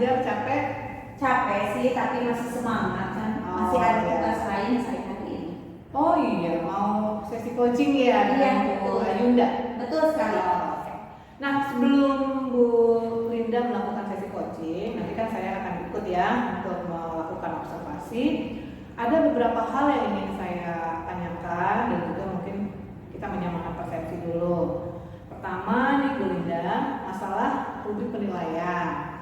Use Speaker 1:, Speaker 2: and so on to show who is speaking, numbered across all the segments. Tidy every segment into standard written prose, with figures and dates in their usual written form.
Speaker 1: ngajar capek?
Speaker 2: Capek sih, tapi masih semangat kan. Masih ada tugas lain saya hari ini.
Speaker 1: Oh iya, mau sesi coaching ya?
Speaker 2: Iya,
Speaker 1: Bu
Speaker 2: betul.
Speaker 1: Ayunda.
Speaker 2: Betul sekali.
Speaker 1: Oke. Nah, sebelum Bu Linda melakukan sesi coaching, nanti kan saya akan ikut ya untuk melakukan observasi. Ada beberapa hal yang ingin saya tanyakan dan juga mungkin kita menyamakan persepsi dulu. Pertama nih Bu Linda, masalah rubrik penilaian.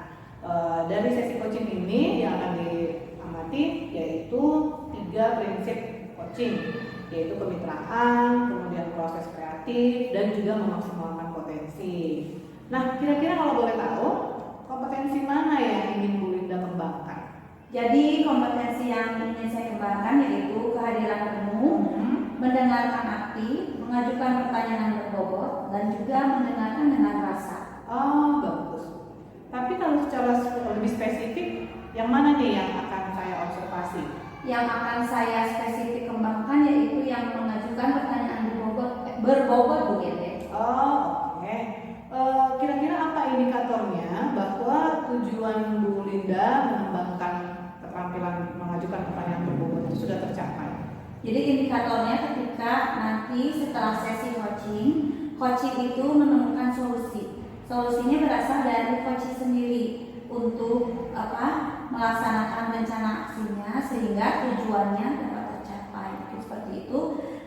Speaker 1: Dari sesi coaching ini yang akan diamati yaitu 3 prinsip coaching, yaitu kemitraan, kemudian proses kreatif, dan juga memaksimalkan potensi. Nah, kira-kira kalau boleh tahu, kompetensi mana yang ingin Bu Linda kembangkan?
Speaker 2: Jadi kompetensi yang ingin saya kembangkan yaitu kehadiran penuh, mendengarkan aktif, mengajukan pertanyaan berbobot, dan juga mendengarkan dengan rasa.
Speaker 1: Oh, bagus. Tapi kalau secara lebih spesifik, yang mana nih yang akan saya observasi?
Speaker 2: Yang akan saya spesifik kembangkan yaitu yang mengajukan pertanyaan berbobot Bu Gede.
Speaker 1: Oh, oke. Kira-kira apa indikatornya bahwa tujuan Bu Linda mengembangkan keterampilan mengajukan pertanyaan berbobot itu sudah tercapai?
Speaker 2: Jadi indikatornya ketika nanti setelah sesi coaching itu menemukan solusi. Solusinya berasal dari coaching sendiri untuk melaksanakan rencana aksinya sehingga tujuannya dapat tercapai. Seperti itu.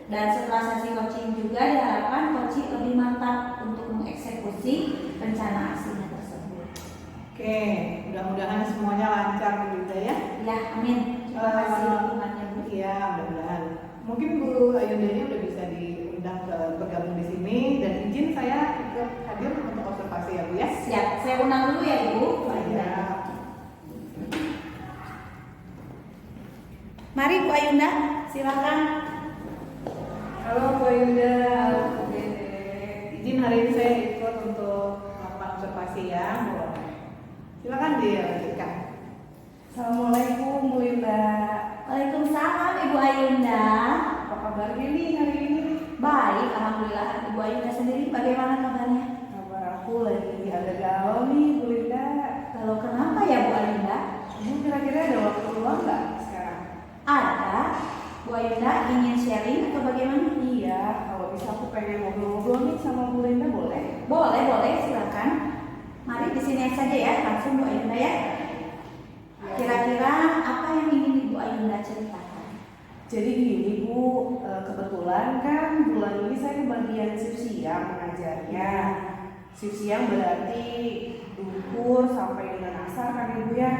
Speaker 2: Dan setelah sesi coaching juga diharapkan coaching lebih mantap untuk mengeksekusi rencana aksinya tersebut.
Speaker 1: Oke, mudah-mudahan semuanya lancar Bu Linda ya.
Speaker 2: Ya, amin. Terima kasih dukungannya Bu.
Speaker 1: Iya, mudah-mudahan. Mungkin Bu Ayunda ini udah bisa diundang bergabung di sini dan izin saya ikut hadir untuk observasi ya Bu ya.
Speaker 2: Siap, saya undang dulu ya Ibu.
Speaker 1: Iya.
Speaker 2: Mari Bu Ayunda, silakan.
Speaker 1: Halo Bu Ayunda. Izin hari ini saya ikut untuk melakukan observasi ya. Silakan dilanjutkan.
Speaker 3: Assalamualaikum Bu Linda.
Speaker 2: Waalaikumsalam Ibu Ayunda.
Speaker 3: Apa kabarnya nih hari ini?
Speaker 2: Baik, alhamdulillah. Ibu Ayunda sendiri bagaimana kabarnya?
Speaker 3: Kabar aku lagi agak galau nih Bu Linda.
Speaker 2: Kalau kenapa ya Bu Ayunda?
Speaker 3: Kamu kira-kira ada waktu luang nggak sekarang?
Speaker 2: Ada. Bu Ayunda ingin sharing atau bagaimana?
Speaker 3: Iya, kalau bisa aku pengen ngobrol-ngobrol nih sama Bu Linda boleh?
Speaker 2: Boleh, silakan. Mari di sini saja ya, langsung Bu Ayunda ya. Kira-kira apa yang ingin Ibu Ayunda ceritakan?
Speaker 3: Jadi gini Bu, kebetulan kan bulan ini saya kebagian shift siang mengajarnya. Shift siang berarti duhur sampai dengan asar kan Ibu ya.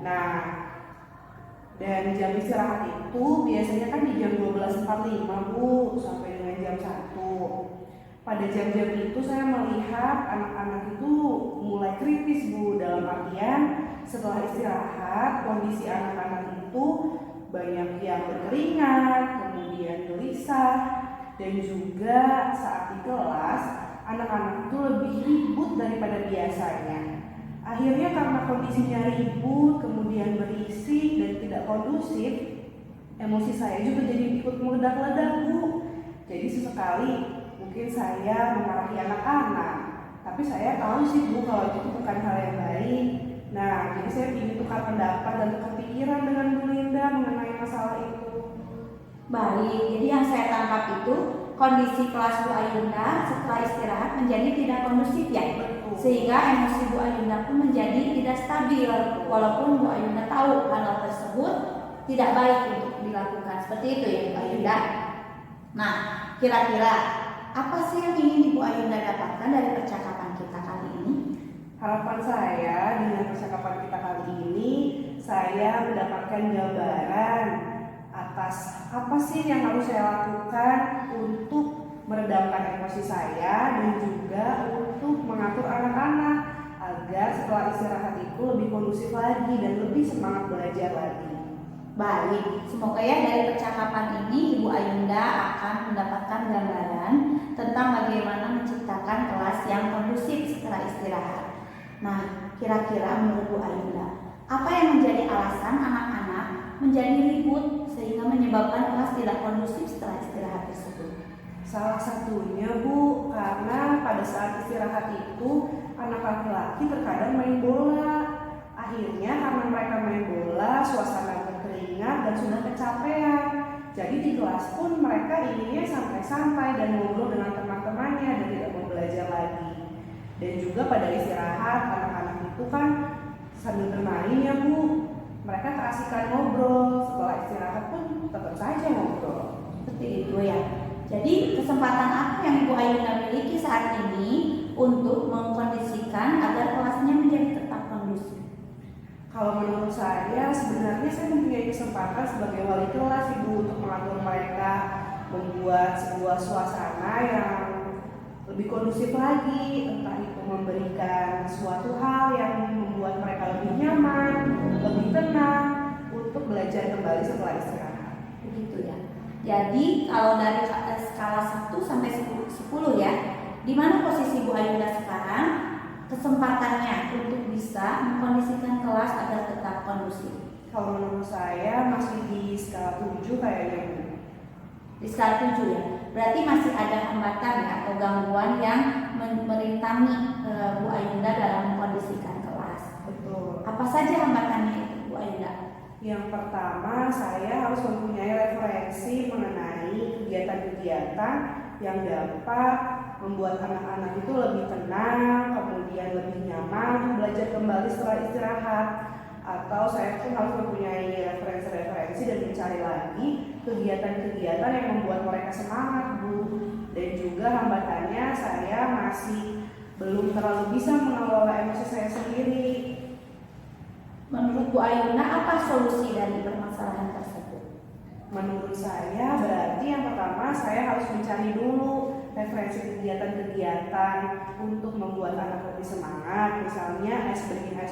Speaker 3: Nah, dan jam istirahat itu biasanya kan di jam 12.45 Bu sampai dengan jam 1. Pada jam-jam itu saya melihat anak-anak itu mulai kritis Bu, dalam artian setelah istirahat kondisi anak-anak itu banyak yang berkeringat, kemudian gelisah, dan juga saat di kelas anak-anak itu lebih ribut daripada biasanya. Akhirnya karena kondisinya ribut, kemudian berisik dan tidak kondusif, emosi saya juga jadi ikut meledak-ledak Bu. Jadi sesekali mungkin saya memarahi anak-anak, tapi saya tahu sih Bu kalau itu bukan hal yang baik. Nah, jadi saya ingin tukar pendapat dan tukar pikiran dengan Bu Linda mengenai masalah itu.
Speaker 2: Baik, jadi yang saya tangkap itu kondisi kelas Bu Ayunda setelah istirahat menjadi tidak kondusif ya.
Speaker 3: Betul.
Speaker 2: Sehingga emosi Bu Ayunda pun menjadi tidak stabil walaupun Bu Ayunda tahu hal tersebut tidak baik untuk dilakukan. Seperti itu ya Bu Ayunda. Nah, kira-kira apa sih yang ingin Ibu Ayunda dapatkan dari percakapan kita kali ini?
Speaker 3: Harapan saya dengan percakapan kita kali ini, saya mendapatkan gambaran atas apa sih yang harus saya lakukan untuk meredamkan emosi saya dan juga untuk mengatur anak-anak agar setelah istirahat itu lebih kondusif lagi dan lebih semangat belajar lagi.
Speaker 2: Baik, semoga ya dari percakapan ini Ibu Ayunda akan mendapatkan gambaran tentang bagaimana menciptakan kelas yang kondusif setelah istirahat. Nah, kira-kira menurut Bu Ayunda, apa yang menjadi alasan anak-anak menjadi ribut sehingga menyebabkan kelas tidak kondusif setelah istirahat tersebut?
Speaker 3: Salah satunya Bu, karena pada saat istirahat itu anak laki-laki terkadang main bola. santai dan ngobrol dengan teman-temannya dan tidak mau belajar lagi. Dan juga pada istirahat, anak-anak itu kan sambil bermain ya Bu, mereka keasikan ngobrol, setelah istirahat pun tetap saja ngobrol.
Speaker 2: Seperti itu ya. Jadi kesempatan apa yang Ibu Ayunda miliki saat ini untuk mengkondisikan agar kelasnya menjadi tetap kondusif?
Speaker 3: Kalau menurut saya, sebenarnya saya mempunyai kesempatan sebagai wali kelas Ibu untuk mengatur mereka, membuat sebuah suasana yang lebih kondusif lagi, entah itu memberikan suatu hal yang membuat mereka lebih nyaman, lebih tenang untuk belajar kembali setelah istirahat.
Speaker 2: Begitu ya. Jadi kalau dari skala 1 sampai 10 ya, di mana posisi Bu Ayunda sekarang kesempatannya untuk bisa mengkondisikan kelas agar tetap kondusif?
Speaker 3: Kalau menurut saya masih di skala 7 kayaknya Bu.
Speaker 2: Di skala 7 ya. Berarti masih ada hambatan ya, atau gangguan yang merintangi Bu Ayunda dalam mengkondisikan kelas.
Speaker 3: Betul.
Speaker 2: Apa saja hambatannya itu Bu Ayunda?
Speaker 3: Yang pertama, saya harus mempunyai referensi mengenai kegiatan-kegiatan yang dapat membuat anak-anak itu lebih tenang, kemudian lebih nyaman belajar kembali setelah istirahat. Atau saya pun harus mempunyai referensi-referensi dan mencari lagi kegiatan-kegiatan yang membuat mereka semangat Bu. Dan juga hambatannya saya masih belum terlalu bisa mengelola emosi saya sendiri.
Speaker 2: Menurut Bu Ayunda apa solusi dari permasalahan tersebut?
Speaker 3: Menurut saya berarti yang pertama saya harus mencari dulu referensi kegiatan-kegiatan untuk membuat anak lebih semangat, misalnya ice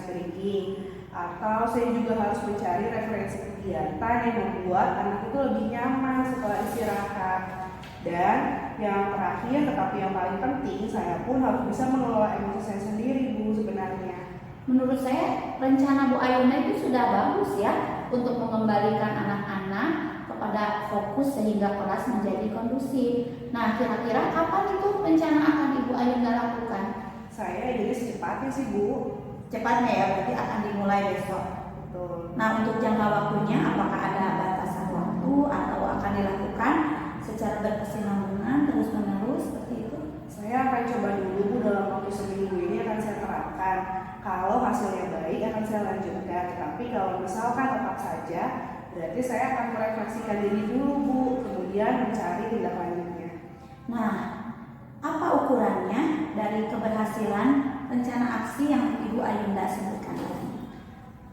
Speaker 3: breaking, atau saya juga harus mencari referensi kegiatan yang membuat anak itu lebih nyaman setelah istirahat. Dan yang terakhir tetapi yang paling penting, saya pun harus bisa mengelola emosi saya sendiri Bu sebenarnya.
Speaker 2: Menurut saya rencana Bu Ayunda itu sudah bagus ya untuk mengembalikan anak-anak kepada fokus sehingga kelas menjadi kondusif. Nah, kira-kira kapan itu rencana akan Ibu Ayunda lakukan?
Speaker 3: Saya ingin secepatnya sih Bu.
Speaker 2: Cepatnya ya, berarti akan dimulai besok.
Speaker 3: Betul.
Speaker 2: Nah, untuk jangka waktunya apakah ada batasan waktu atau akan dilakukan secara berkesinambungan terus-menerus seperti itu?
Speaker 3: Saya akan coba dulu Bu, dalam waktu seminggu ini akan saya terapkan. Kalau hasilnya baik akan saya lanjutkan. Tapi kalau misalkan tetap saja, berarti saya akan merefleksikan diri dulu Bu, kemudian mencari tindak lanjutnya.
Speaker 2: Nah, apa ukurannya dari keberhasilan rencana aksi yang Ibu Ayunda sebutkan tadi?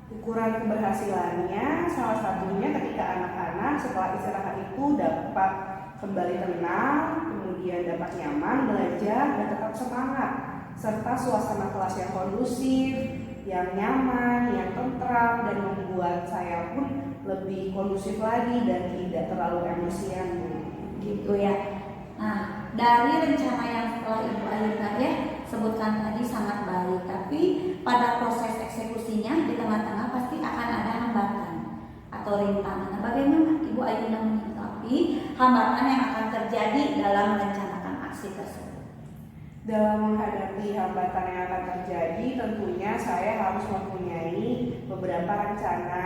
Speaker 3: Ukuran keberhasilannya salah satunya ketika anak-anak setelah istirahat itu dapat kembali tenang, kemudian dapat nyaman belajar dan tetap semangat, serta suasana kelas yang kondusif, yang nyaman, yang tentram, dan membuat saya pun lebih kondusif lagi dan tidak terlalu emosian Bu.
Speaker 2: Gitu ya. Nah, dari rencana yang setelah Ibu Ayunda ya sebutkan tadi sangat baik, tapi pada proses eksekusinya di tengah-tengah pasti akan ada hambatan atau rintangan. Nah, bagaimana Ibu Ayunda menyikapi hambatan yang akan terjadi dalam merencanakan aksi tersebut?
Speaker 3: Dalam menghadapi hambatan yang akan terjadi, tentunya saya harus mempunyai beberapa rencana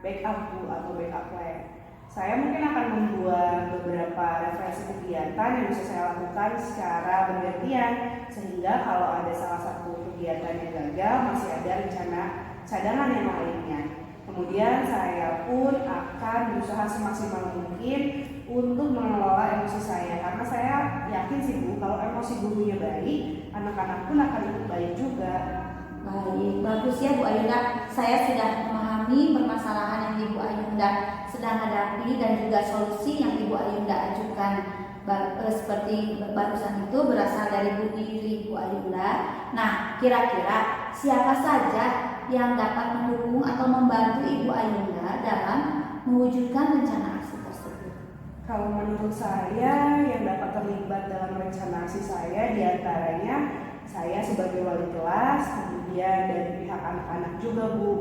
Speaker 3: backup Bu atau backup plan. Saya mungkin akan membuat beberapa referensi kegiatan yang bisa saya lakukan secara bergantian, sehingga kalau ada salah satu kegiatan yang gagal masih ada rencana cadangan yang lainnya. Kemudian saya pun akan berusaha semaksimal mungkin untuk mengelola emosi saya, karena saya yakin sih Bu, kalau emosi gurunya baik, anak-anak pun akan ikut baik juga.
Speaker 2: Baik, bagus ya Bu Ayunda. Saya sudah memahami permasalahan yang Ibu Ayunda sedang hadapi dan juga solusi yang Ibu Ayunda ajukan. Seperti barusan itu berasal dari Bu diri Ibu Ayunda. Nah, kira-kira siapa saja yang dapat mendukung atau membantu Ibu Ayunda dalam mewujudkan rencana aksi tersebut?
Speaker 3: Kalau menurut saya yang dapat terlibat dalam rencana aksi saya diantaranya saya sebagai wali kelas, kemudian dari pihak anak-anak juga Bu.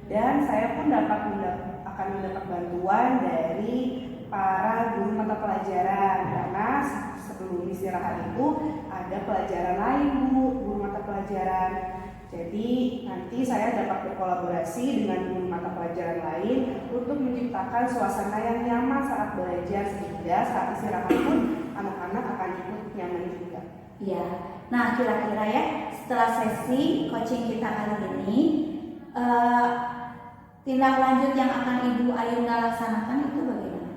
Speaker 3: Dan saya pun akan mendapat bantuan dari para guru mata pelajaran, karena sebelum istirahat itu ada pelajaran lain Bu, guru mata pelajaran. Jadi nanti saya dapat berkolaborasi dengan guru mata pelajaran lain untuk menciptakan suasana yang nyaman saat belajar sehingga saat istirahat pun anak-anak akan ikut nyaman juga.
Speaker 2: Iya. Nah, kira-kira ya setelah sesi coaching kita kali ini, tindak lanjut yang akan Ibu Ayunda laksanakan itu bagaimana?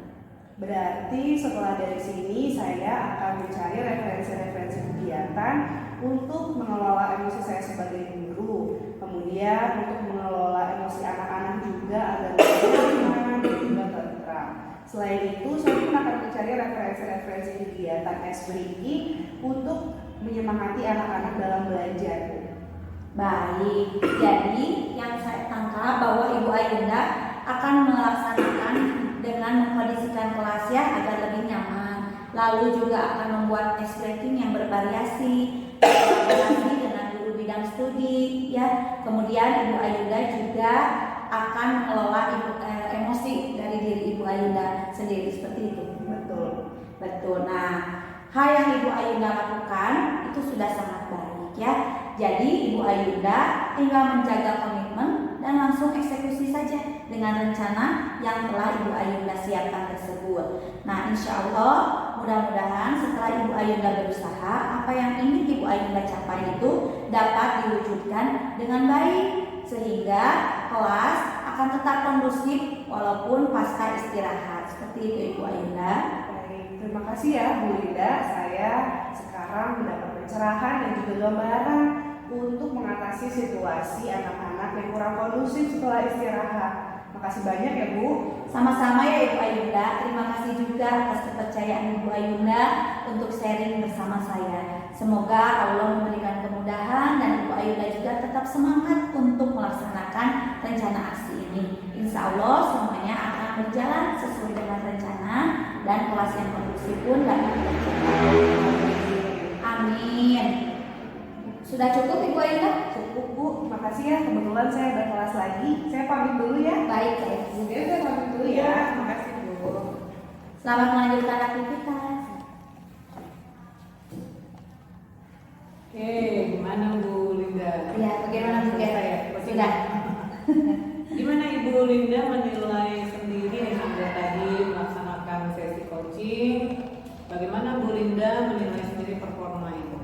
Speaker 3: Berarti setelah dari sini saya akan mencari referensi-referensi kegiatan untuk mengelola emosi saya sebagai guru, kemudian untuk mengelola emosi anak-anak juga agar nyaman dan juga tentram. Selain itu, saya pun akan mencari referensi-referensi kegiatan SBRI untuk menyemangati anak-anak dalam belajar.
Speaker 2: Baik, jadi yang saya tangkap bahwa Ibu Ayunda akan melaksanakan dengan mengkondisikan kelasnya agar lebih nyaman. Lalu juga akan membuat explaining yang bervariasi, kolaborasi dengan guru bidang studi, ya. Kemudian Ibu Ayunda juga akan mengelola emosi dari diri Ibu Ayunda sendiri, seperti itu.
Speaker 3: Betul.
Speaker 2: Betul. Nah, hal yang Ibu Ayunda lakukan itu sudah sangat baik, ya. Jadi Ibu Ayunda tinggal menjaga komitmen dan langsung eksekusi saja dengan rencana yang telah Ibu Ayunda siapkan tersebut. Nah, insya Allah mudah-mudahan setelah Ibu Ayunda berusaha, apa yang ingin Ibu Ayunda capai itu dapat diwujudkan dengan baik sehingga kelas akan tetap kondusif walaupun pasca istirahat. Seperti itu Ibu Ayunda.
Speaker 3: Baik, terima kasih ya Bu Linda. Saya sekarang mendapat pencerahan dan juga gambaran untuk mengatasi situasi anak-anak yang kurang kondusif setelah istirahat. Makasih banyak ya Bu.
Speaker 2: Sama-sama ya Ibu Ayunda. Terima kasih juga atas kepercayaan Ibu Ayunda untuk sharing bersama saya. Semoga Allah memberikan kemudahan dan Ibu Ayunda juga tetap semangat untuk melaksanakan rencana aksi ini. Insya Allah semuanya akan berjalan sesuai dengan rencana dan kelas yang kondusif pun dapat tercapai. Amin. Sudah cukup Ibu Ayunda?
Speaker 3: Cukup Bu, makasih ya. Kebetulan saya ada kelas lagi. Saya pamit dulu ya.
Speaker 2: Baik ya.
Speaker 3: Oke, saya pamit dulu ya.
Speaker 1: Terima kasih Bu.
Speaker 2: Selamat melanjutkan aktivitas.
Speaker 1: Oke, gimana Bu Linda?
Speaker 2: Ya, bagaimana Bu Ken?
Speaker 1: Saya.
Speaker 2: Sudah.
Speaker 1: Gimana Ibu Linda menilai sendiri nih sudah tadi melaksanakan sesi coaching? Bagaimana Bu Linda menilai sendiri performa itu?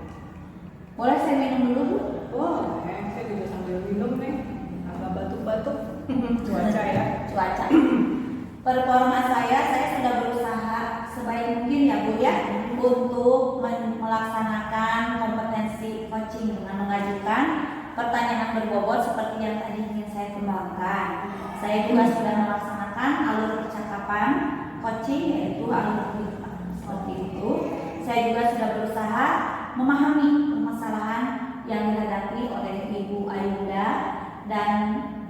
Speaker 2: Boleh saya minum dulu Bu?
Speaker 1: Oh, saya juga sambil minum nih, agak batuk-batuk. Cuaca ya.
Speaker 2: Cuaca. Performa saya sudah berusaha sebaik mungkin ya Bu ya untuk melaksanakan kompetensi coaching dengan mengajukan pertanyaan berbobot seperti yang tadi ingin saya kembangkan. Saya juga sudah melaksanakan alur percakapan coaching yaitu alur seperti itu. Saya juga sudah berusaha memahami permasalahan yang dihadapi oleh Ibu Ayunda dan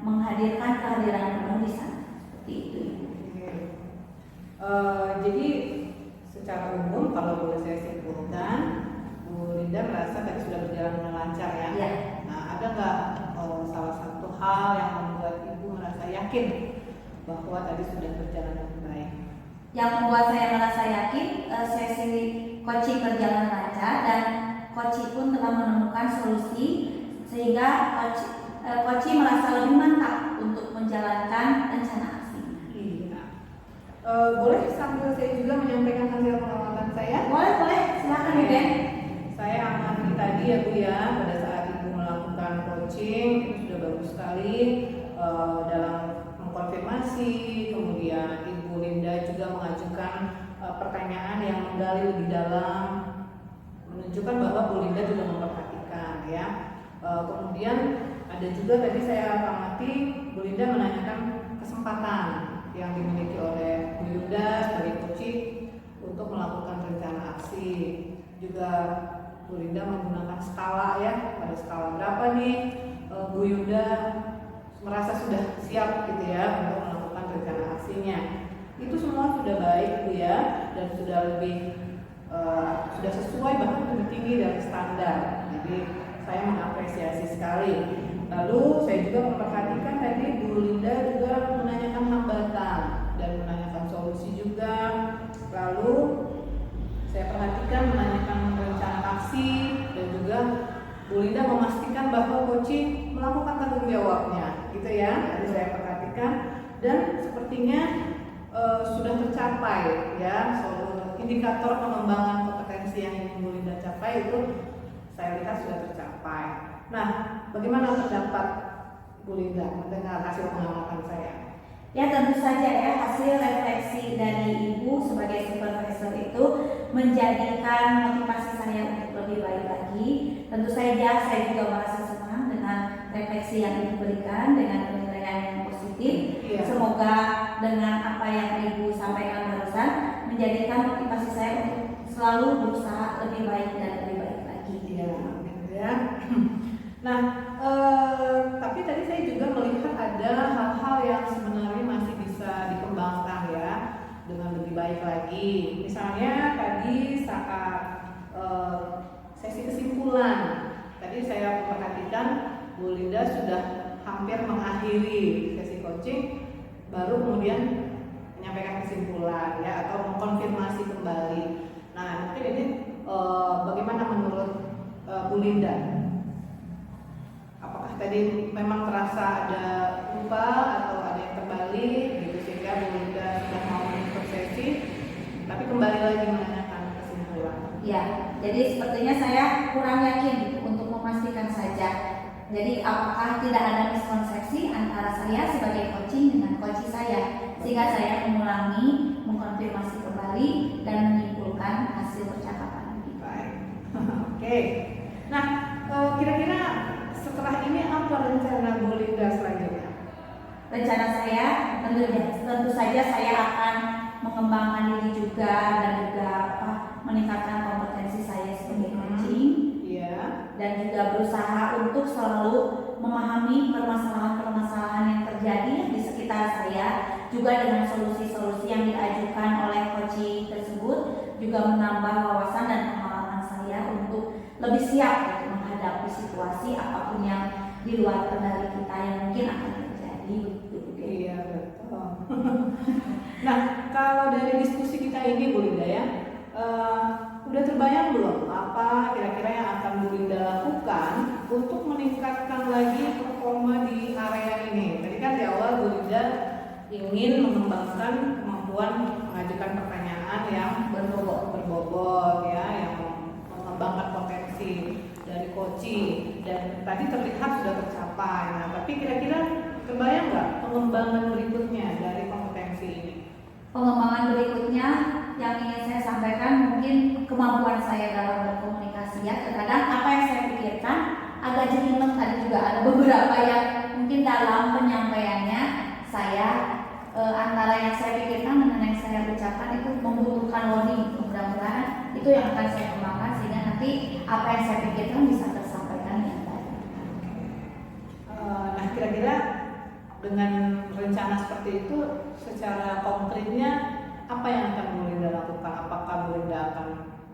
Speaker 2: menghadirkan kehadiran penuh di sana. Seperti itu.
Speaker 1: Jadi secara umum kalau boleh saya simpulkan, Bu Linda merasa tadi sudah berjalan dengan lancar ya.
Speaker 2: Ya.
Speaker 1: Nah, ada nggak salah satu hal yang membuat Ibu merasa yakin bahwa tadi sudah berjalan dengan baik?
Speaker 2: Yang membuat saya merasa yakin sesi coaching berjalan lancar dan coach pun telah menemukan solusi sehingga coach merasa lebih mantap untuk menjalankan rencana aksi.
Speaker 1: Iya. Boleh sambil saya juga menyampaikan hasil pengamatan saya?
Speaker 2: Boleh, silakan Bu Ben.
Speaker 1: Saya amati tadi ya Bu ya, pada saat Ibu melakukan coaching itu sudah bagus sekali dalam mengkonfirmasi, kemudian Ibu Linda juga mengajukan pertanyaan yang menggali lebih dalam, menunjukkan bahwa Bu Linda juga memperhatikan ya. Kemudian ada juga tadi saya amati Bu Linda menanyakan kesempatan yang dimiliki oleh Bu Yunda sebagai coaching untuk melakukan rencana aksi. Juga Bu Linda menggunakan skala ya, pada skala berapa nih Bu Yunda merasa sudah siap gitu ya untuk melakukan rencana aksinya. Itu semua sudah baik Bu ya, dan sudah lebih sudah sesuai bahkan lebih tinggi dari standar. Jadi saya mengapresiasi sekali. Lalu saya juga memperhatikan tadi Bu Linda juga menanyakan hambatan dan menanyakan solusi juga. Lalu saya perhatikan menanyakan rencana aksi dan juga Bu Linda memastikan memastikan bahwa coaching melakukan tanggung jawabnya, gitu ya. Tadi saya perhatikan dan sepertinya sudah tercapai ya. Indikator pengembangan kompetensi yang ingin Bu Linda capai itu saya lihat sudah tercapai. Nah, bagaimana pendapat Bu Linda mendengar hasil pengamatan saya?
Speaker 2: Ya tentu saja ya, hasil refleksi dari Ibu sebagai supervisor itu menjadikan motivasi saya untuk lebih baik lagi. Tentu saja saya juga merasa senang dengan refleksi yang Ibu berikan, dengan penilaian yang positif.
Speaker 1: Iya.
Speaker 2: Semoga dengan apa yang Ibu sampaikan barusan menjadikan motivasi saya untuk selalu berusaha lebih baik dan lebih baik lagi.
Speaker 1: Iya, ya. Nah, tapi tadi saya juga melihat ada hal-hal yang sebenarnya masih bisa dikembangkan ya dengan lebih baik lagi. Misalnya tadi saat sesi kesimpulan, tadi saya perhatikan Bu Linda sudah hampir mengakhiri sesi coaching, baru kemudian menyampaikan kesimpulan ya atau mengkonfirmasi kembali. Nah, mungkin ini bagaimana menurut Bu Linda? Apakah tadi memang terasa ada lupa atau ada yang terbalik gitu sehingga Bu Linda sudah mau menutup sesi tapi kembali lagi menanyakan kesimpulan?
Speaker 2: Ya, jadi sepertinya saya kurang yakin untuk memastikan saja. Jadi apakah tidak ada miskonsepsi antara saya sebagai coaching dengan coach saya, sehingga saya mengulangi, mengkonfirmasi kembali dan menyimpulkan hasil percakapan.
Speaker 1: Baik, oke. Nah, kira-kira setelah ini apa rencana Bu Linda selanjutnya?
Speaker 2: Rencana saya tentu saja saya akan mengembangkan diri juga dan juga meningkatkan kompetensi saya sebagai coaching.
Speaker 1: Iya.
Speaker 2: Dan juga berusaha untuk selalu memahami permasalahan-permasalahan yang terjadi di sekitar saya, juga dengan solusi-solusi yang diajukan oleh coaching tersebut juga menambah wawasan dan pengalaman saya untuk lebih siap untuk menghadapi situasi apapun yang di luar kendali kita yang mungkin akan terjadi.
Speaker 1: Iya, betul. Nah, kalau dari diskusi kita ini Bu Linda ya, udah terbayang belum apa kira-kira yang akan Bu Linda lakukan untuk meningkatkan lagi performa di area ini? Tadi kan di awal Bu Linda ingin mengembangkan kemampuan mengajukan pertanyaan yang berbobot ya, yang mengembangkan potensi dari coaching dan tadi terlihat sudah tercapai. Nah, tapi kira-kira terbayang nggak pengembangan berikutnya dari kompetensi ini?
Speaker 2: Pengembangan berikutnya yang ingin saya sampaikan mungkin kemampuan saya dalam berkomunikasi ya. Terkadang apa yang saya pikirkan agak jelimet, tadi juga ada beberapa yang mungkin dalam penyampaiannya saya antara yang saya pikirkan dengan yang saya ucapkan itu membutuhkan warning. Mudah-mudahan itu yang akan saya kembangkan sehingga nanti apa yang saya pikirkan bisa tersampaikan dengan baik.
Speaker 1: Nah, kira-kira dengan rencana seperti itu secara konkretnya apa yang akan Bu Linda lakukan? Apakah Bu Linda akan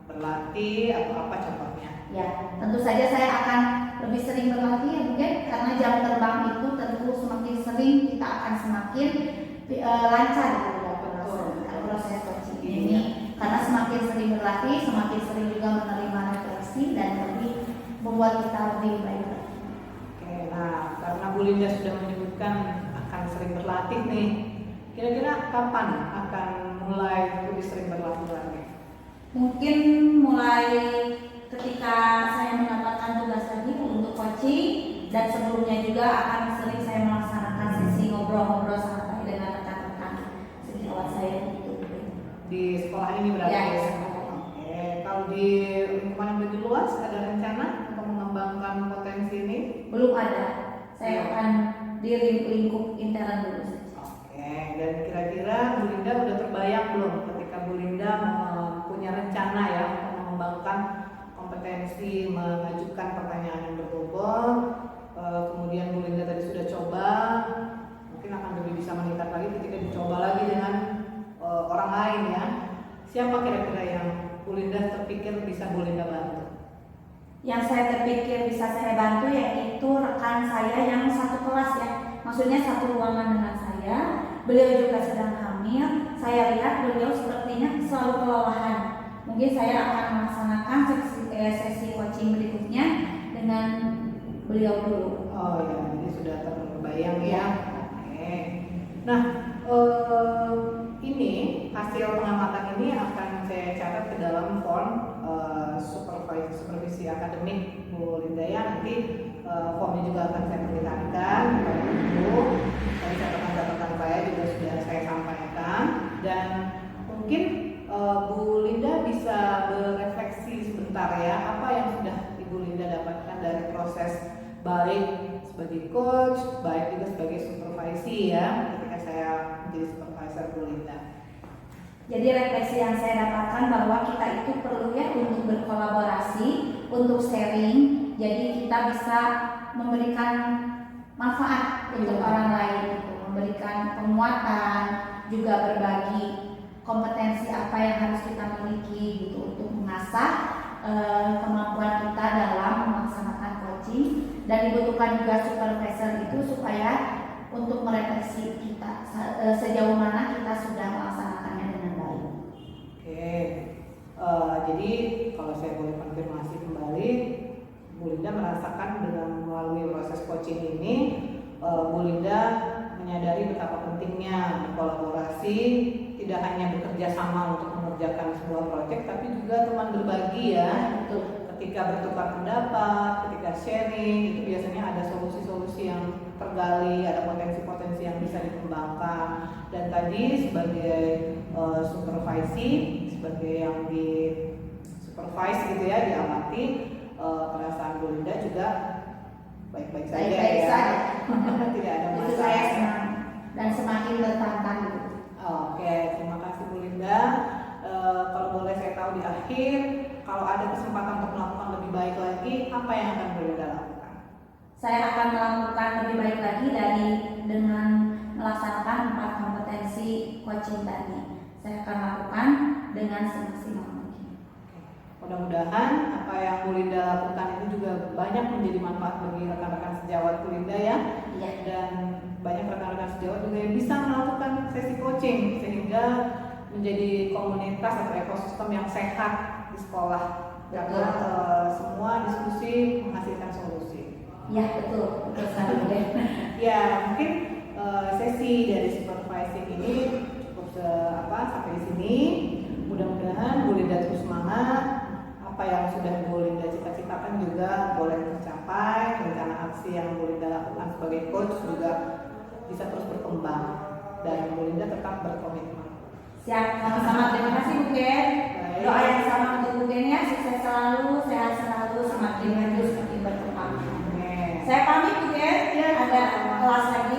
Speaker 1: berlatih atau apa contohnya?
Speaker 2: Ya, tentu saja saya akan lebih sering berlatih ya mungkin karena jam terbang itu tentu semakin sering kita akan semakin lancar gitu dalam proses coaching ini. Karena semakin sering berlatih, semakin sering juga menerima refleksi dan lebih membuat kita lebih baik.
Speaker 1: Oke, nah karena Bu Linda sudah menyebutkan akan sering berlatih nih, kira-kira kapan akan mulai lebih sering berlatih lagi?
Speaker 2: Mungkin mulai ketika saya mendapatkan tugas lagi untuk coaching dan sebelumnya juga akan sering saya melaksanakan sesi ngobrol-ngobrol santai dengan rekan-rekan sejawat saya gitu.
Speaker 1: Di sekolah ini berarti?
Speaker 2: Ya.
Speaker 1: Oke, kalau di lingkungan yang lebih luas ada rencana untuk mengembangkan potensi ini?
Speaker 2: Belum ada. Saya akan di lingkup intern dulu saja.
Speaker 1: Oke, dan kira-kira Bu Linda udah terbayang belum ketika Bu Linda punya rencana ya untuk mengembangkan kompetensi mengajukan pertanyaan yang berbobot, kemudian Bu Linda tadi sudah coba, mungkin akan lebih bisa meningkat lagi ketika dicoba lagi dengan orang lain ya. Siapa kira-kira yang Bu Linda terpikir bisa Bu Linda bantu?
Speaker 2: Yang saya terpikir bisa saya bantu yaitu rekan saya yang satu kelas ya, maksudnya satu ruangan dengan saya. Beliau juga sedang hamil. Saya lihat beliau sepertinya selalu kelelahan. Mungkin saya akan melaksanakan sesi coaching berikutnya dengan beliau dulu.
Speaker 1: Oh ya, jadi sudah terbayang ya. Oke. Nah, ini hasil pengamatan ini akan saya catat ke dalam form supervisi akademik Bu Linda ya. Nanti formnya juga akan saya perlihatkan kepada Ibu. Tadi catatan-catatan saya juga sudah saya sampaikan, dan mungkin Bu Linda bisa berefleksi sebentar ya, apa yang sudah Ibu Linda dapatkan dari proses baik sebagai coach, baik juga sebagai supervisi ya, ketika saya menjadi supervisor Bu Linda.
Speaker 2: Jadi refleksi yang saya dapatkan bahwa kita itu perlu ya untuk berkolaborasi, untuk sharing, jadi kita bisa memberikan manfaat untuk orang lain, memberikan penguatan, juga berbagi kompetensi apa yang harus kita miliki gitu untuk mengasah kemampuan kita dalam melaksanakan coaching, dan dibutuhkan juga supervisor itu supaya untuk merefleksi kita sejauh mana kita sudah melaksanakannya dengan baik.
Speaker 1: Oke, jadi kalau saya boleh konfirmasi kembali, Bu Linda merasakan dengan melalui proses coaching ini, Bu Linda menyadari betapa pentingnya berkolaborasi, tidak hanya bekerja sama untuk mengerjakan sebuah proyek, tapi juga teman berbagi ya.
Speaker 2: Betul.
Speaker 1: Ketika bertukar pendapat, ketika sharing, itu biasanya ada solusi-solusi yang tergali, ada potensi-potensi yang bisa dikembangkan. Dan tadi sebagai supervisi, sebagai yang di supervise gitu ya, diamati, perasaan Bu Linda juga baik-baik saja ya. Tidak ada
Speaker 2: Itu
Speaker 1: masalah.
Speaker 2: saya senang dan semakin tertantang gitu.
Speaker 1: Oke, terima kasih Bu Linda. Kalau boleh saya tahu di akhir, kalau ada kesempatan untuk melakukan lebih baik lagi, apa yang akan Bu Linda lakukan?
Speaker 2: Saya akan melakukan lebih baik lagi dengan melaksanakan 4 kompetensi coaching tadi. Saya akan lakukan dengan semaksimal mungkin.
Speaker 1: Mudah-mudahan apa yang Bu Linda lakukan itu juga banyak menjadi manfaat bagi rekan-rekan sejawat Bu Linda ya.
Speaker 2: Iya.
Speaker 1: Dan banyak rekan-rekan sejawat juga yang bisa melakukan sesi coaching sehingga menjadi komunitas atau ekosistem yang sehat di sekolah. Karena semua diskusi menghasilkan solusi.
Speaker 2: Ya betul sekali deh.
Speaker 1: Ya mungkin sesi dari supervising ini cukup sampai di sini. Mudah-mudahan Bu Linda terus semangat. Apa yang sudah Bu Linda cita-citakan juga boleh tercapai. Rencana aksi yang Bu Linda lakukan sebagai coach juga bisa terus berkembang, dan Bu Linda tetap berkomitmen.
Speaker 2: Siap, sama-sama. Terima kasih Bu Gen.
Speaker 1: Baik.
Speaker 2: Doa yang sama untuk Bu Gen ya, sukses selalu, sehat selalu, semakin maju, semakin berkembang.
Speaker 1: Amin.
Speaker 2: Saya pamit Bu Gen,
Speaker 1: Ya,
Speaker 2: ada
Speaker 1: sama-sama.
Speaker 2: kelas lagi.